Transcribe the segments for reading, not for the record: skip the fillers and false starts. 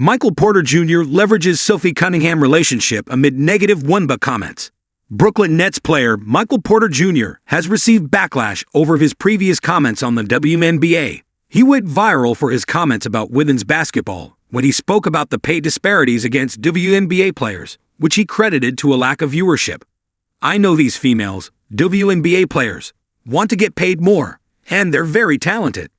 Michael Porter Jr. leverages Sophie Cunningham relationship amid negative Wnba comments. Brooklyn Nets player Michael Porter Jr. has received backlash over his previous comments on the WNBA. He went viral for his comments about women's basketball when he spoke about the pay disparities against WNBA players, which he credited to a lack of viewership. "I know these females, WNBA players, want to get paid more, and they're very talented.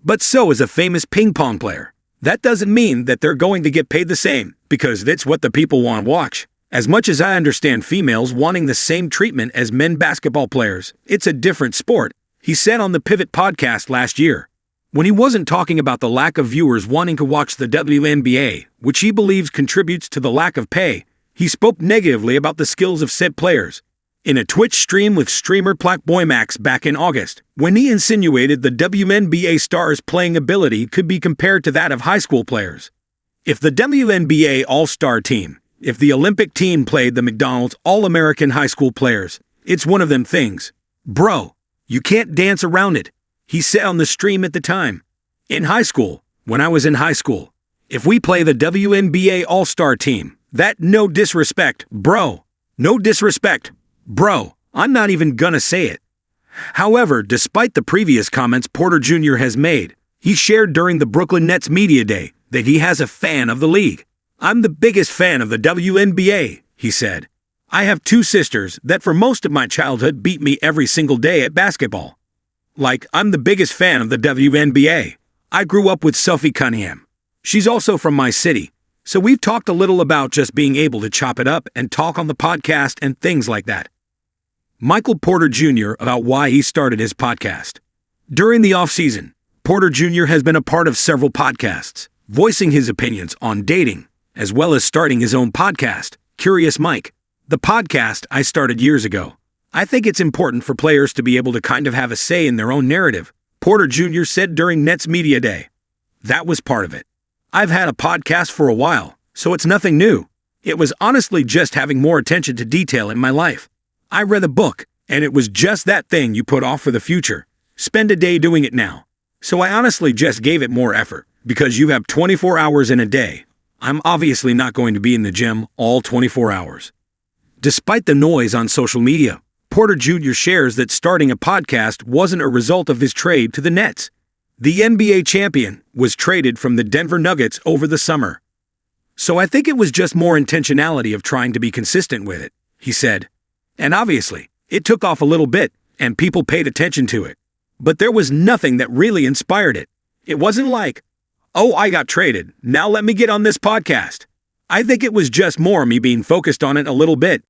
But so is a famous ping-pong player. That doesn't mean that they're going to get paid the same, because that's what the people want to watch. As much as I understand females wanting the same treatment as men basketball players, it's a different sport," he said on the Pivot podcast last year. When he wasn't talking about the lack of viewers wanting to watch the WNBA, which he believes contributes to the lack of pay, he spoke negatively about the skills of said players. In a Twitch stream with streamer Wnba back in August, when he insinuated the WNBA stars' playing ability could be compared to that of high school players. If the WNBA All-Star team, if the Olympic team played the McDonald's All-American high school players, it's one of them things. Bro, you can't dance around it, he said on the stream at the time. In high school, when I was in high school, if we play the WNBA All-Star team, that no disrespect, bro. No disrespect. Bro, I'm not even gonna say it. However, despite the previous comments Porter Jr. has made, he shared during the Brooklyn Nets Media Day that he has a fan of the league. "I'm the biggest fan of the WNBA, he said. "I have two sisters that for most of my childhood beat me every single day at basketball. Like, I'm the biggest fan of the WNBA. I grew up with Sophie Cunningham. She's also from my city. So we've talked a little about just being able to chop it up and talk on the podcast and things like that." Michael Porter Jr. about why he started his podcast. During the off-season, Porter Jr. has been a part of several podcasts, voicing his opinions on dating, as well as starting his own podcast, Curious Mike. "The podcast I started years ago. I think it's important for players to be able to kind of have a say in their own narrative," Porter Jr. said during Nets Media Day. "That was part of it. I've had a podcast for a while, so it's nothing new. It was honestly just having more attention to detail in my life. I read a book, and it was just that thing you put off for the future. Spend a day doing it now. So I honestly just gave it more effort, because you have 24 hours in a day. I'm obviously not going to be in the gym all 24 hours. Despite the noise on social media, Porter Jr. shares that starting a podcast wasn't a result of his trade to the Nets. The NBA champion was traded from the Denver Nuggets over the summer. "So I think it was just more intentionality of trying to be consistent with it," he said. "And obviously, it took off a little bit, and people paid attention to it. But there was nothing that really inspired it. It wasn't like, oh, I got traded, now let me get on this podcast. I think it was just more me being focused on it a little bit,